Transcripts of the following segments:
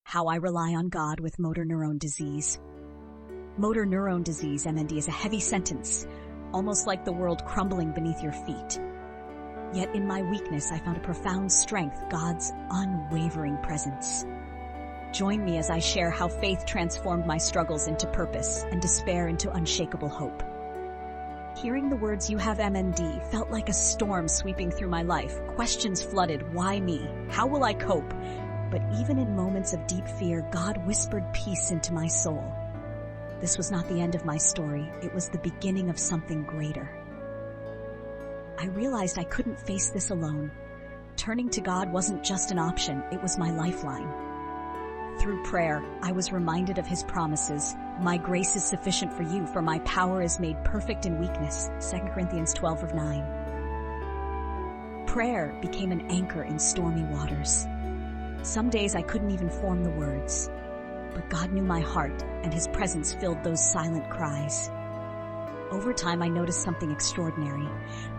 How I Rely on God with Motor Neurone Disease. Motor neurone disease, MND, is a heavy sentence, almost like the world crumbling beneath your feet. Yet in my weakness, I found a profound strength, God's unwavering presence. Join me as I share how faith transformed my struggles into purpose and despair into unshakable hope. Hearing the words, "You have MND," felt like a storm sweeping through my life. Questions flooded. Why me? How will I cope? But even in moments of deep fear, God whispered peace into my soul. This was not the end of my story. It was the beginning of something greater. I realized I couldn't face this alone. Turning to God wasn't just an option, it was my lifeline. Through prayer, I was reminded of His promises. My grace is sufficient for you, for my power is made perfect in weakness. 2 Corinthians 12:9. Prayer became an anchor in stormy waters. Some days I couldn't even form the words. But God knew my heart, and His presence filled those silent cries. Over time, I noticed something extraordinary.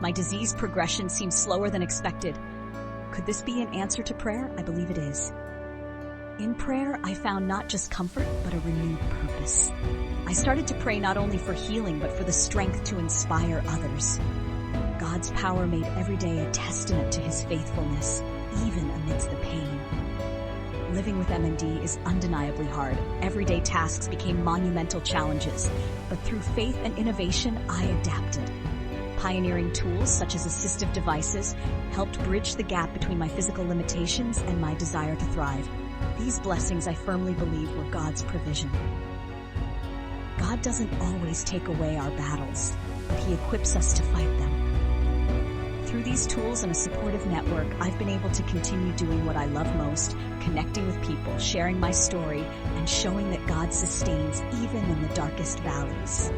My disease progression seemed slower than expected. Could this be an answer to prayer? I believe it is. In prayer, I found not just comfort, but a renewed purpose. I started to pray not only for healing, but for the strength to inspire others. God's power made every day a testament to His faithfulness, even amidst the pain. Living with MND is undeniably hard. Everyday tasks became monumental challenges, but through faith and innovation, I adapted. Pioneering tools such as assistive devices helped bridge the gap between my physical limitations and my desire to thrive. These blessings, I firmly believe, were God's provision. God doesn't always take away our battles, but He equips us to fight them. Through these tools and a supportive network, I've been able to continue doing what I love most, connecting with people, sharing my story, and showing that God sustains even in the darkest valleys.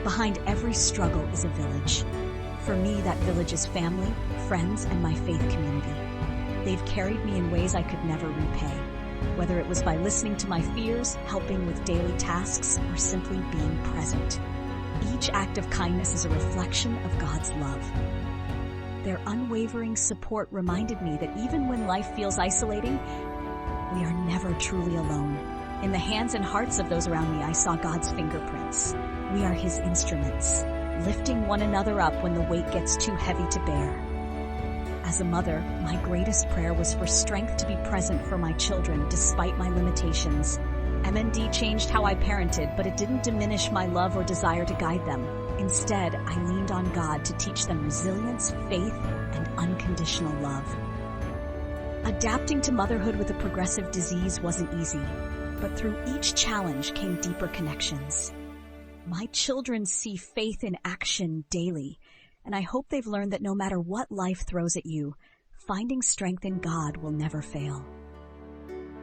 Behind every struggle is a village. For me, that village is family, friends, and my faith community. They've carried me in ways I could never repay, whether it was by listening to my fears, helping with daily tasks, or simply being present. Each act of kindness is a reflection of God's love. Their unwavering support reminded me that even when life feels isolating, we are never truly alone. In the hands and hearts of those around me, I saw God's fingerprints. We are His instruments, lifting one another up when the weight gets too heavy to bear. As a mother, my greatest prayer was for strength to be present for my children despite my limitations. MND changed how I parented, but it didn't diminish my love or desire to guide them. Instead, I leaned on God to teach them resilience, faith, and unconditional love. Adapting to motherhood with a progressive disease wasn't easy, but through each challenge came deeper connections. My children see faith in action daily, and I hope they've learned that no matter what life throws at you, finding strength in God will never fail.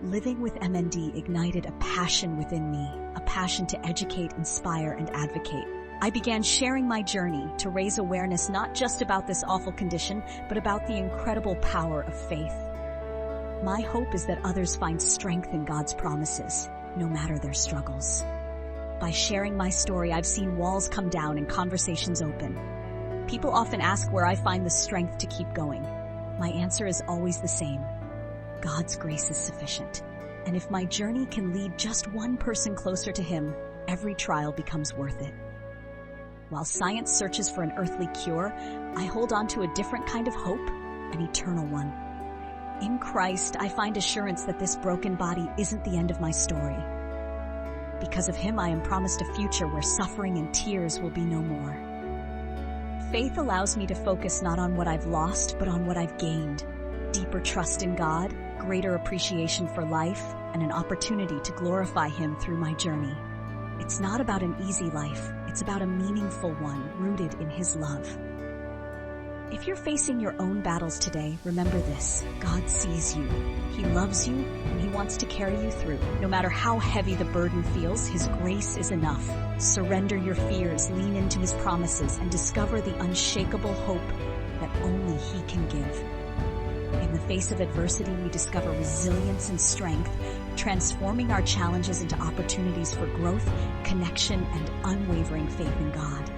Living with MND ignited a passion within me, a passion to educate, inspire, and advocate. I began sharing my journey to raise awareness not just about this awful condition, but about the incredible power of faith. My hope is that others find strength in God's promises, no matter their struggles. By sharing my story, I've seen walls come down and conversations open. People often ask where I find the strength to keep going. My answer is always the same. God's grace is sufficient. And if my journey can lead just one person closer to Him, every trial becomes worth it. While science searches for an earthly cure, I hold on to a different kind of hope, an eternal one. In Christ, I find assurance that this broken body isn't the end of my story. Because of Him, I am promised a future where suffering and tears will be no more. Faith allows me to focus not on what I've lost, but on what I've gained. Deeper trust in God, greater appreciation for life, and an opportunity to glorify Him through my journey. It's not about an easy life, it's about a meaningful one rooted in His love. If you're facing your own battles today, remember this: God sees you. He loves you, and He wants to carry you through. No matter how heavy the burden feels, His grace is enough. Surrender your fears, lean into His promises, and discover the unshakable hope that only He can give. In the face of adversity, we discover resilience and strength, transforming our challenges into opportunities for growth, connection, and unwavering faith in God.